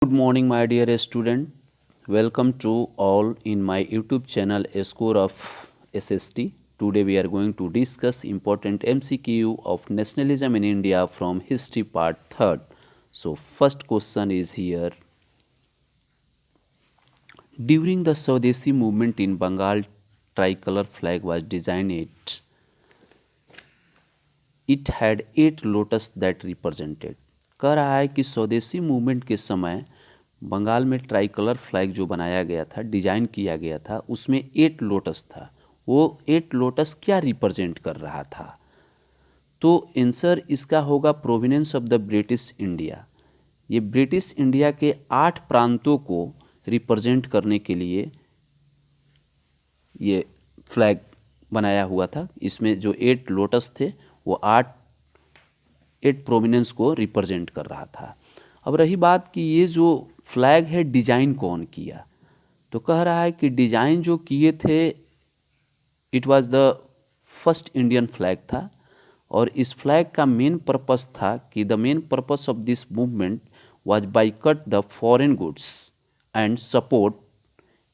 Good morning, my dear student. Welcome to all in my YouTube channel A Score of SST. Today we are going to discuss important MCQ of nationalism in India from history part 3rd. So first question is here. During the Swadeshi movement in Bengal, tricolor flag was designed. It had 8 lotus that represented. कह रहा है कि स्वदेशी movement के समय बंगाल में try colour flag जो बनाया गया था, डिजाइन किया गया था, उसमें 8 लोटस था। वो 8 लोटस क्या रिप्रेजेंट कर रहा था? तो आंसर इसका होगा provenance of the British India. ये ब्रिटिश इंडिया के 8 प्रांतों को रिप्रेजेंट करने के लिए ये फ्लैग बनाया हुआ था। इसमें जो 8 लोटस थे वो 8 प्रोमिनेंस को रिप्रेजेंट कर रहा था। अब रही बात कि ये जो फ्लैग है डिजाइन कौन किया, तो कह रहा है कि डिजाइन जो किए थे it was the first Indian flag था। और इस फ्लैग का मेन पर्पस था कि the main purpose of this movement was boycott the foreign goods and support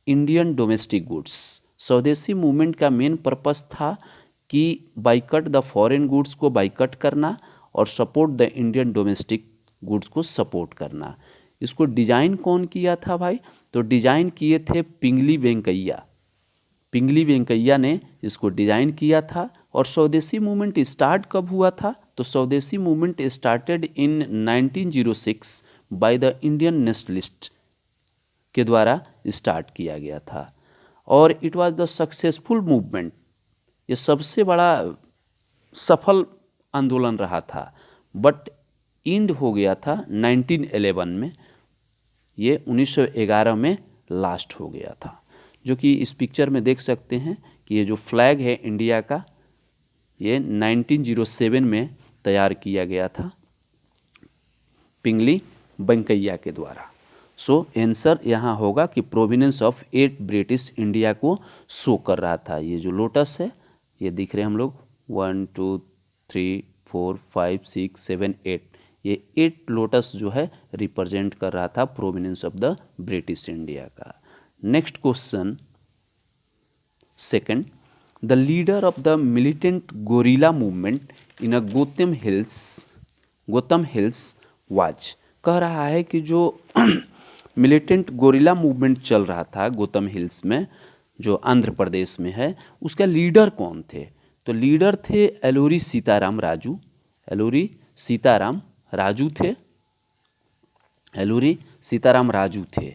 Indian domestic goods. स्वदेशी मूवमेंट का मेन पर्पस था कि बाइकॉट द फॉरेन गुड्स को बाइकॉट करना और support the Indian domestic goods को सपोर्ट करना। इसको डिजाइन कौन किया था भाई? तो डिजाइन किए थे पिंगली वेंकैया। पिंगली वेंकैया ने इसको डिजाइन किया था। और स्वदेशी मूवमेंट स्टार्ट कब हुआ था? तो स्वदेशी movement started in 1906 by the Indian nationalist के द्वारा स्टार्ट किया गया था। और it was the successful movement. ये सबसे बड़ा सफल आंदोलन रहा था, बट इंड हो गया था 1911 में। ये 1911 में लास्ट हो गया था, जो कि इस पिक्चर में देख सकते हैं कि ये जो फ्लैग है इंडिया का, ये 1907 में तैयार किया गया था पिंगली वेंकैया के द्वारा। सो आंसर यहाँ होगा कि प्रोविनेंस ऑफ 8 ब्रिटिश इंडिया को शो कर रहा था। ये जो लोटस है ये दिख रहे हैं हम लोग 1 2 3 4 5 6 7 8, ये 8 लोटस जो है रिप्रेजेंट कर रहा था province of the British India का। Next question second, the leader of the militant guerrilla movement in a Gudem hills was. कह रहा है कि जो मिलिटेंट गोरिल्ला मूवमेंट चल रहा था गोतम हिल्स में, जो आंध्र प्रदेश में है, उसका लीडर कौन थे? तो लीडर थे एलोरी सीताराम राजू। एलोरी सीताराम राजू थे। एलोरी सीताराम राजू थे।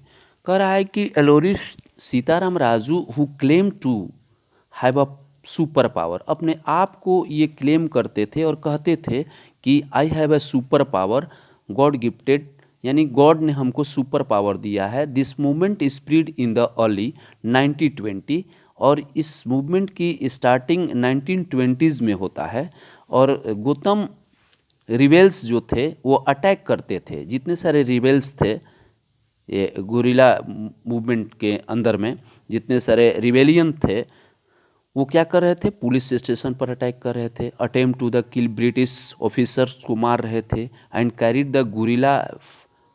कह रहा है कि Alluri Sitarama Raju who claim to have a super power, अपने आप को ये क्लेम करते थे और कहते थे कि I have a super power, God gifted, यानी गॉड ने हमको सुपर पावर दिया है। This movement spread in the early 1920, और इस मूवमेंट की स्टार्टिंग 1920s में होता है। और गौतम रिबेल्स जो थे वो अटैक करते थे। जितने सारे रिबेल्स थे ये गोरिल्ला मूवमेंट के अंदर में, जितने सारे रिबेलियन थे, वो क्या कर रहे थे? पुलिस स्टेशन पर अटैक कर रहे थे, attempt to the kill British officers को मार रहे थे, and carried the guerrilla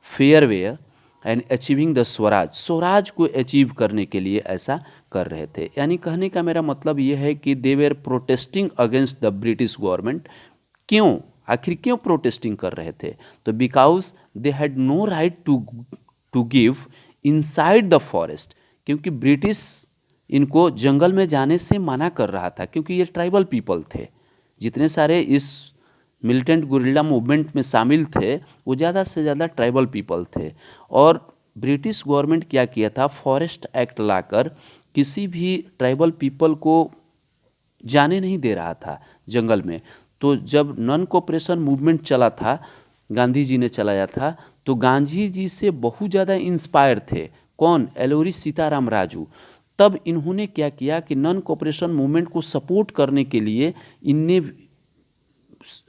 warfare and achieving the swaraj, swaraj को अचीव करने के लिए ऐसा कर रहे थे। यानी कहने का मेरा मतलब ये है कि they were protesting against the British government. क्यों? आखिर क्यों प्रोटेस्टिंग कर रहे थे? तो because they had no right to give inside the forest, क्योंकि ब्रिटिश इनको जंगल में जाने से मना कर रहा था, क्योंकि ये ट्राइबल पीपल थे। जितने सारे इस मिलिटेंट गुरिल्ला मूवमेंट में शामिल थे वो ज़्यादा से ज़्यादा ट्राइबल पीपल थे। और ब्रिटिश गवर्नमेंट क्या किया था? फॉरेस्ट एक्ट लाकर किसी भी ट्राइबल पीपल को जाने नहीं दे रहा था जंगल में। तो जब नॉन कोऑपरेशन मूवमेंट चला था, गांधी जी ने चलाया था, तो गांधी जी से बहुत ज़्यादा इंस्पायर थे। कौन? एलोरी सीताराम राजू। तब इन्होंने क्या किया कि नॉन कोऑपरेशन मूवमेंट को सपोर्ट करने के लिए इनने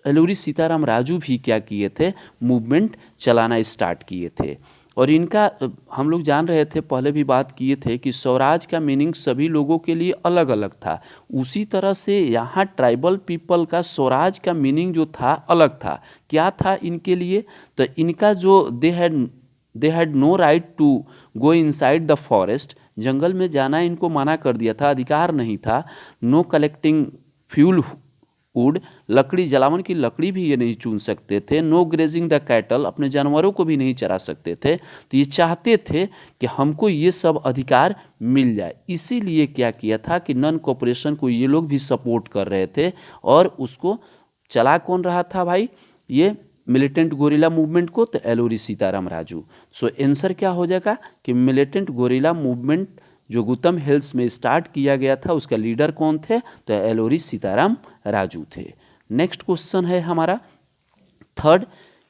एलोरी सीताराम राजू भी क्या किए थे? मूवमेंट चलाना स्टार्ट किए थे। और इनका हम लोग जान रहे थे, पहले भी बात किए थे कि स्वराज का मीनिंग सभी लोगों के लिए अलग अलग था। उसी तरह से यहाँ ट्राइबल पीपल का स्वराज का मीनिंग जो था अलग था। क्या था इनके लिए? तो इनका जो they had they had no right to go inside the forest, जंगल में जाना इनको मना कर दिया था, अधिकार नहीं था। नो कलेक्टिंग फ्यूल वुड, लकड़ी जलावन की लकड़ी भी ये नहीं चुन सकते थे। नो ग्रेजिंग द कैटल, अपने जानवरों को भी नहीं चरा सकते थे। तो ये चाहते थे कि हमको ये सब अधिकार मिल जाए, इसीलिए क्या किया था कि नॉन कोऑपरेशन को ये लोग भी सपोर्ट कर रहे थे। और उसको चला कौन रहा था भाई, ये मिलिटेंट गोरिल्ला मूवमेंट को, तो एलोरी सीताराम राजू। सो आंसर क्या हो जाएगा कि मिलिटेंट गोरिल्ला मूवमेंट जो गौतम हिल्स में स्टार्ट किया गया था उसका लीडर कौन थे, तो एलोरी सीताराम राजू थे। नेक्स्ट क्वेश्चन है हमारा थर्ड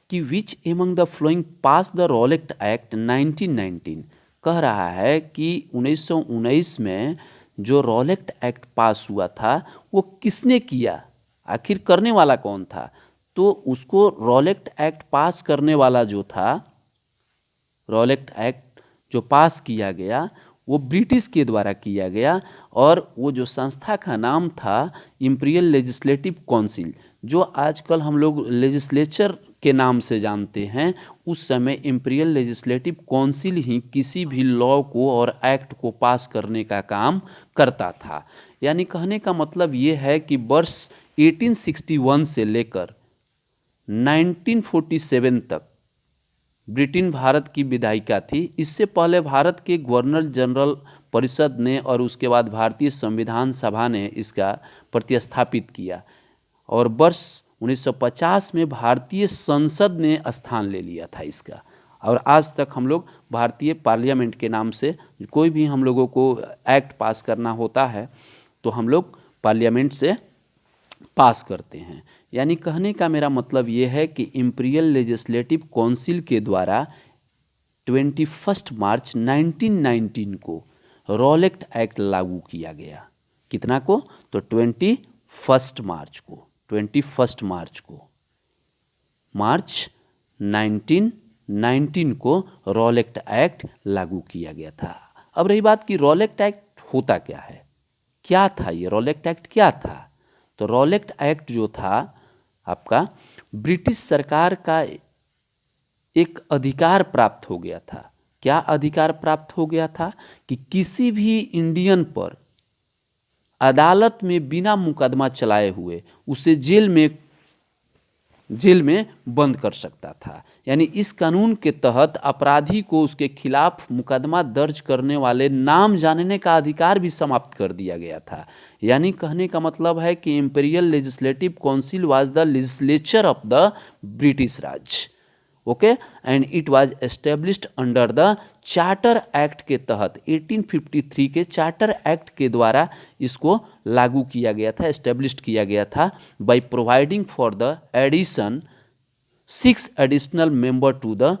कि which among the flowing pass the Rowlatt act 1919, कह रहा है कि 1919 में जो रॉलेट एक्ट पास हुआ था वो किसने किया, आखिर करने वाला कौन था। तो उसको रॉलेट एक्ट पास करने वाला जो था, रॉलेट एक्ट जो पास किया गया वो ब्रिटिश के द्वारा किया गया, और वो जो संस्था का नाम था इंपीरियल लेजिस्लेटिव काउंसिल, जो आजकल हम लोग लेजिस्लेचर के नाम से जानते हैं। उस समय इंपीरियल लेजिस्लेटिव काउंसिल ही किसी भी लॉ को और एक्ट को पास करने का काम करता था। यानी कहने का मतलब ये है कि वर्ष 1861 से लेकर 1947 तक ब्रिटेन भारत की विधायिका थी। इससे पहले भारत के गवर्नर जनरल परिषद ने और उसके बाद भारतीय संविधान सभा ने इसका प्रतिस्थापित किया, और वर्ष 1950 में भारतीय संसद ने स्थान ले लिया था इसका। और आज तक हम लोग भारतीय पार्लियामेंट के नाम से कोई भी हम लोगों को एक्ट पास करना होता है तो हम लोग पार्लियामेंट से पास करते हैं। यानी कहने का मेरा मतलब ये है कि इंपीरियल लेजिस्लेटिव काउंसिल के द्वारा 21 मार्च 1919 को रॉलेट एक्ट लागू किया गया। कितना को, तो 21 मार्च को, 21 मार्च को, मार्च 1919 को रॉलेट एक्ट लागू किया गया था। अब रही बात कि रॉलेट एक्ट होता क्या है, क्या था ये रॉलेट एक्ट, क्या था। तो रॉलेट एक्ट जो था आपका ब्रिटिश सरकार का एक अधिकार प्राप्त हो गया था। क्या अधिकार प्राप्त हो गया था कि किसी भी इंडियन पर अदालत में बिना मुकदमा चलाए हुए उसे जेल में बंद कर सकता था। यानी इस कानून के तहत अपराधी को उसके खिलाफ मुकदमा दर्ज करने वाले नाम जानने का अधिकार भी समाप्त कर दिया गया था। यानी कहने का मतलब है कि imperial legislative council was the legislature of the British Raj, okay, and it was established under the charter act के तहत 1853 के चार्टर एक्ट के द्वारा इसको लागू किया गया था, एस्टेब्लिश्ड किया गया था, by providing for the edition 6 additional member to the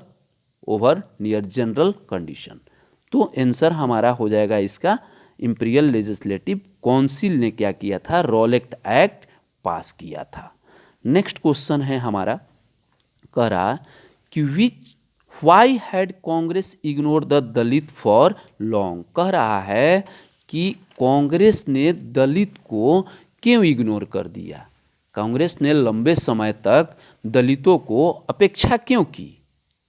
governor general condition. तो आंसर हमारा हो जाएगा इसका, इंपीरियल लेजिस्लेटिव काउंसिल ने क्या किया था, रॉलेट एक्ट पास किया था। नेक्स्ट क्वेश्चन है हमारा, कह रहा कि why had Congress ignore the Dalit for long, कह रहा है कि कांग्रेस ने दलित को क्यों इग्नोर कर दिया, कांग्रेस ने लंबे समय तक दलितों को अपेक्षा क्यों की,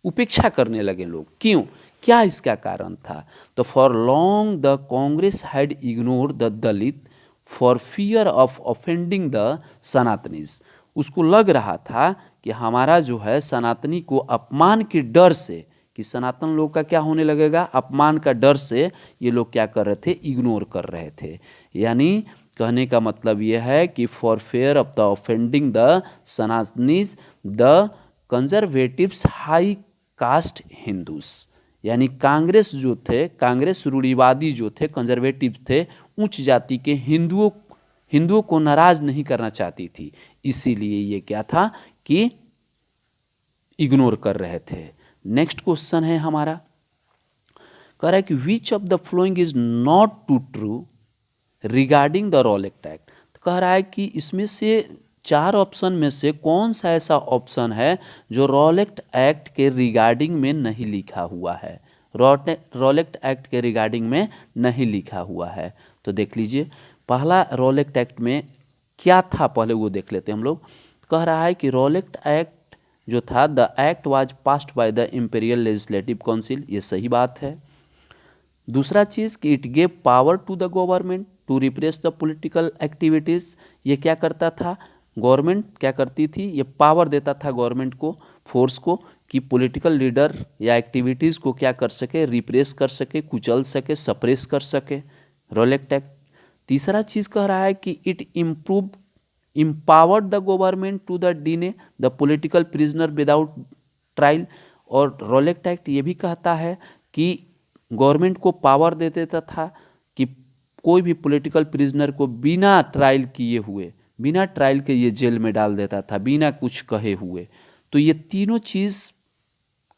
उपेक्षा करने लगे लोग, क्यों, क्या इसका कारण था। तो for long the Congress had ignore the Dalit for fear of offending the Sanatanis, उसको लग रहा था कि हमारा जो है सनातनी को अपमान के डर से, कि सनातन लोग का क्या होने लगेगा, अपमान का डर से ये लोग क्या कर रहे थे, इग्नोर कर रहे थे। यानी कहने का मतलब ये है कि for fear of the offending the Sanatanis the conservatives high caste Hindus, यानी कांग्रेस जो थे, कांग्रेस रूढ़िवादी जो थे, कंजर्वेटिव थे, उच्च जाति के हिंदुओं को नाराज नहीं करना चाहती थी, इसीलिए ये क्या था कि इग्नोर कर रहे थे। नेक्स्ट क्वेश्चन है हमारा, कह रहा है कि which of the following is not to true regarding the Rowlatt Act, तो कह रहा है कि इसमें से 4 ऑप्शन में से कौन सा ऐसा ऑप्शन है जो रॉलेट एक्ट के रिगार्डिंग में नहीं लिखा हुआ है, रॉलेट एक्ट के रिगार्डिंग में नहीं लिखा हुआ है। तो देख लीजिए, पहला रॉलेट एक्ट में क्या था, पहले वो देख लेते हैं हम लोग। कह रहा है कि रॉलेट एक्ट जो था the act was passed by the imperial legislative council, ये सही बात है। दूसरा चीज़ कि it gave power to the government to repress the political activities, ये क्या करता था, गवर्नमेंट क्या करती थी, ये पावर देता था गवर्नमेंट को, फोर्स को, कि पॉलिटिकल लीडर या एक्टिविटीज़ को क्या कर सके, रिप्रेस कर सके, कुचल सके, सप्रेस कर सके, रोलेक्ट एक्ट। तीसरा चीज़ कह रहा है कि it improve empowered the government to the deny the political prisoner without trial, और रोलेक्ट एक्ट ये भी कहता है कि गवर्नमेंट को पावर दे देता था कि कोई भी पॉलिटिकल प्रिजनर को बिना ट्रायल किए हुए, बिना ट्रायल के ये जेल में डाल देता था, बिना कुछ कहे हुए। तो ये तीनों चीज़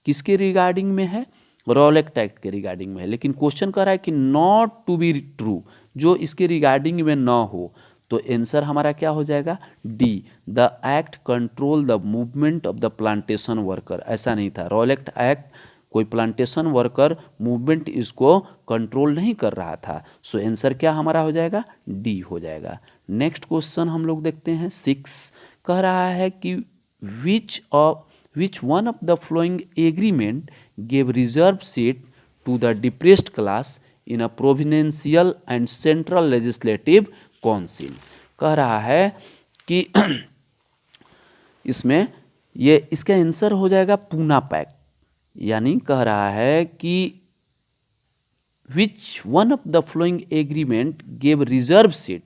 किसके रिगार्डिंग में है, रोलेक्ट एक्ट के रिगार्डिंग में है। लेकिन क्वेश्चन कर रहा है कि नॉट टू बी ट्रू, जो इसके रिगार्डिंग में ना हो, तो आंसर हमारा क्या हो जाएगा, D, the act control the movement of the plantation worker. ऐसा नहीं था, रोलेक्ट एक्ट कोई प्लांटेशन वर्कर मूवमेंट इसको कंट्रोल नहीं कर रहा था। सो आंसर क्या हमारा हो जाएगा, डी हो जाएगा। नेक्स्ट क्वेश्चन हम लोग देखते हैं 6, कह रहा है कि which one of the following agreement gave reserve seat to the depressed class in a providential and central legislative council. कह रहा है कि इसमें ये इसका आंसर हो जाएगा पूना पैक्ट, यानी कह रहा है कि which one of the following agreement gave reserve seat,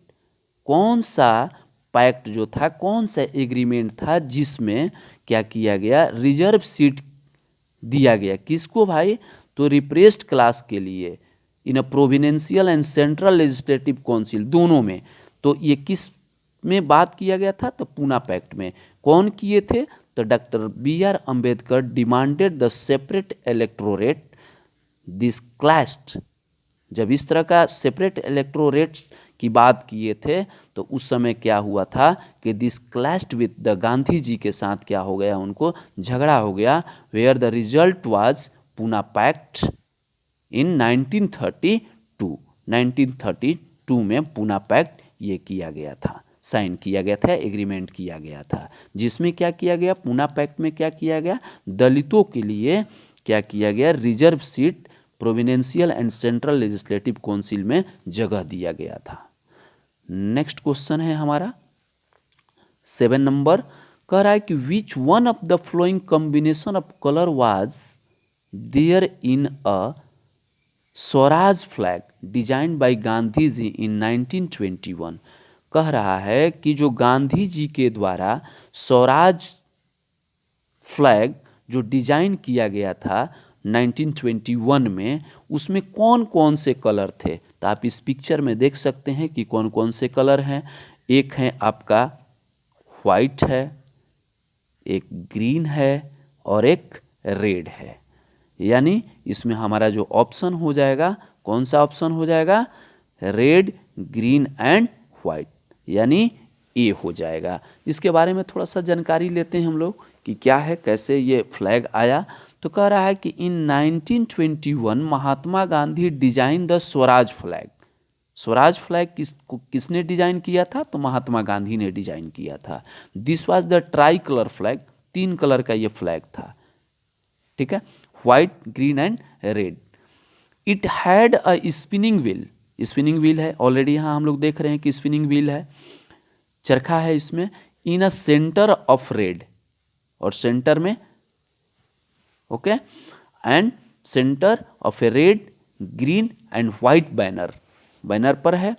कौन सा पैक्ट जो था, कौन सा एग्रीमेंट था जिसमें क्या किया गया, रिजर्व सीट दिया गया, किसको भाई, तो रिप्रेस्ड क्लास के लिए, इन a providential and central legislative council, दोनों में। तो ये किस में बात किया गया था, तो पूना पैक्ट में। कौन किए थे, तो doctor B.R. Ambedkar demanded the separate electorate this classed. जब इस तरह का सेपरेट इलेक्टोरेट्स की बात किए थे तो उस समय क्या हुआ था कि this clashed with the Gandhi ji के साथ क्या हो गया, उनको झगड़ा हो गया, where the result was Poona pact in 1932। 1932 में पूना पैक्ट ये किया गया था, साइन किया गया था, एग्रीमेंट किया गया था, जिसमें क्या किया गया, पूना पैक्ट में क्या किया गया, दलितों के लिए क्या किया गया, reserve seat providential and central legislative council में जगह दिया गया था। नेक्स्ट क्वेश्चन है हमारा 7 नंबर, कह रहा है कि which one of the following combination of colour was there in a swaraj flag design by Gandhi ji in 1921। कह रहा है कि जो गांधी जी के द्वारा स्वराज फ्लैग जो डिजाइन किया गया था 1921 में, उसमें कौन कौन से कलर थे, तो आप इस पिक्चर में देख सकते हैं कि कौन कौन से कलर हैं। एक है आपका वाइट है, एक ग्रीन है और एक रेड है। यानी इसमें हमारा जो ऑप्शन हो जाएगा, कौन सा ऑप्शन हो जाएगा, रेड, ग्रीन एंड वाइट, यानी ए हो जाएगा। इसके बारे में थोड़ा सा जानकारी लेते हैं हम लोग कि क्या है, कैसे ये फ्लैग आया। तो कह रहा है कि in 1921 Mahatma Gandhi design the swaraj flag. Swaraj flag किसने डिजाइन किया था, तो महात्मा गांधी ने डिजाइन किया था। This was the tricolour flag, 3 colour का ये फ्लैग था, ठीक है, white, green and red. It had a spinning wheel, spinning wheel है ऑलरेडी, यहाँ हम लोग देख रहे हैं कि स्पिनिंग व्हील है, चरखा है इसमें, इन अ सेंटर ऑफ रेड, और सेंटर में, okay, and centre of A red, green and white banner, banner पर है।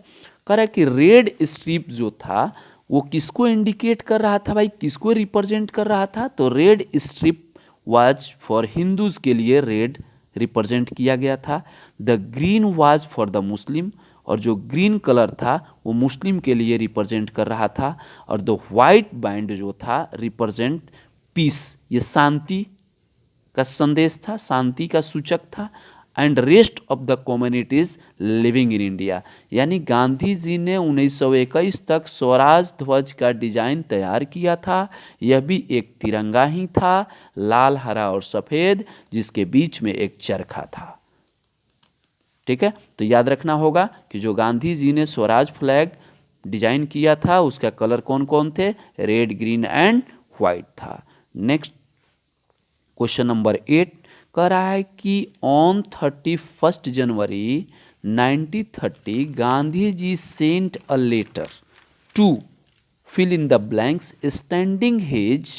कह रहा है कि रेड स्ट्रिप जो था वो किसको इंडिकेट कर रहा था भाई, किसको रिप्रेजेंट कर रहा था, तो red strip was for Hindus के लिए रेड रिप्रेजेंट किया गया था। The green was for the Muslim, और जो ग्रीन कलर था वो मुस्लिम के लिए रिप्रेजेंट कर रहा था। और द वाइट बैंड जो था रिप्रेजेंट पीस, ये शांति का संदेश था, शांति का सूचक था। And rest of the communities living in India, यानी गांधी जी ने 1921 तक स्वराज ध्वज का डिजाइन तैयार किया था। यह भी एक तिरंगा ही था, लाल, हरा और सफ़ेद, जिसके बीच में एक चरखा था, ठीक है। तो याद रखना होगा कि जो गांधी जी ने स्वराज फ्लैग डिजाइन किया था उसका कलर कौन कौन थे, रेड, ग्रीन एंड व्हाइट था। नेक्स्ट क्वेश्चन नंबर 8 कह रहा है कि on 31 January 1930 Gandhi ji sent a letter to fill in the blanks standing his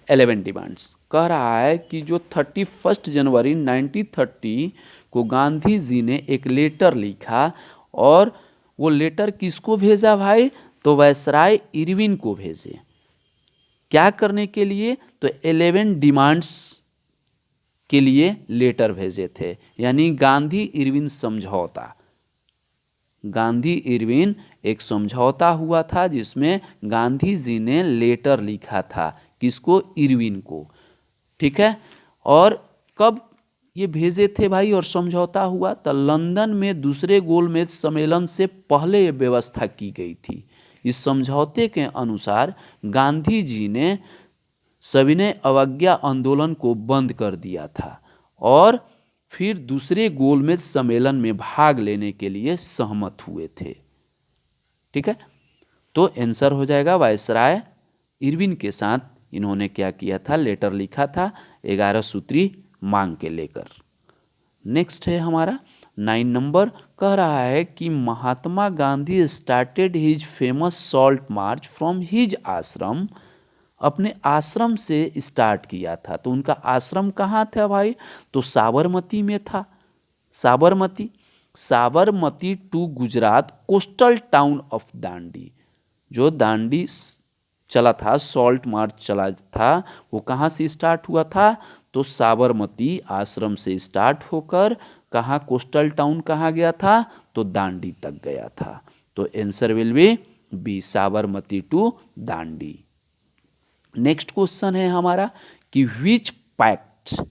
11 demands. कह रहा है कि जो 31 जनवरी 1930 को गांधी जी ने एक लेटर लिखा और वो लेटर किसको भेजा भाई, तो वायसराय इरविन को भेजे। क्या करने के लिए, तो 11 डिमांड्स के लिए लेटर भेजे थे, यानी गांधी इरविन समझौता। गांधी इरविन एक समझौता हुआ था जिसमें गांधी जी ने लेटर लिखा था, किसको, इरविन को। ठीक है, और कब ये भेजे थे भाई और समझौता हुआ, तो लंदन में दूसरे गोलमेज सम्मेलन से पहले ये व्यवस्था की गई थी। इस समझौते के अनुसार गांधी जी ने सविनय अवज्ञा आंदोलन को बंद कर दिया था और फिर दूसरे गोलमेज सम्मेलन में भाग लेने के लिए सहमत हुए थे। ठीक है, तो आंसर हो जाएगा वायसराय इरविन के साथ इन्होंने क्या किया था, लेटर लिखा था 11 सूत्री मांग के लेकर। नेक्स्ट है हमारा 9 नंबर, कह रहा है कि Mahatma Gandhi started his famous salt march from his ashram, अपने आश्रम से स्टार्ट किया था। तो उनका आश्रम कहाँ था भाई, तो साबरमती में था। Sabarmati to Gujarat coastal town of Dandi. जो दांडी चला था, सॉल्ट मार्च चला था, वो कहाँ से स्टार्ट हुआ था, तो साबरमती आश्रम से स्टार्ट होकर कहाँ, कोस्टल टाउन कहाँ गया था, तो दांडी तक गया था। तो answer will be Sabarmati to Dandi. Next question है हमारा कि which pact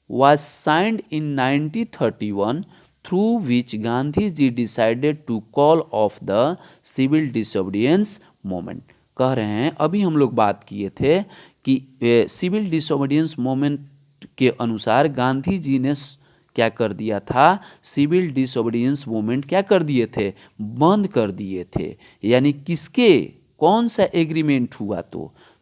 was signed in 1931 through which Gandhi ji decided to call off the civil disobedience movement। कह रहे हैं, अभी हम लोग बात किए थे कि सिविल डिसोबीडियंस मूवमेंट के अनुसार गांधी जी ने क्या कर दिया था, सिविल डिसोबीडियंस मूवमेंट क्या कर दिए थे, बंद कर दिए थे। यानी किसके, कौन सा एग्रीमेंट हुआ,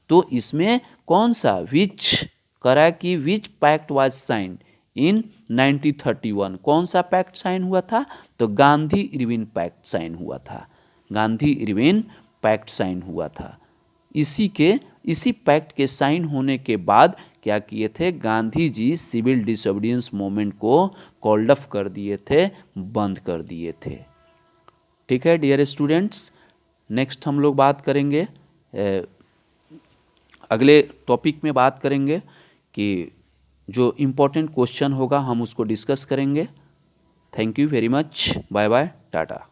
तो इसमें कौन सा, विच करा कि which pact was sign in 1931, कौन सा पैक्ट साइन हुआ था, तो गांधी इरविन पैक्ट साइन हुआ था। गांधी इरविन पैक्ट साइन हुआ था। इसी पैक्ट के साइन होने के बाद क्या किए थे, Gandhi ji civil disobedience movement को कॉल्ड ऑफ कर दिए थे, बंद कर दिए थे। ठीक है डियर स्टूडेंट्स, नेक्स्ट हम लोग बात करेंगे, अगले टॉपिक में बात करेंगे कि जो इम्पोर्टेंट क्वेश्चन होगा हम उसको डिस्कस करेंगे। Thank you very much, bye bye, Tata.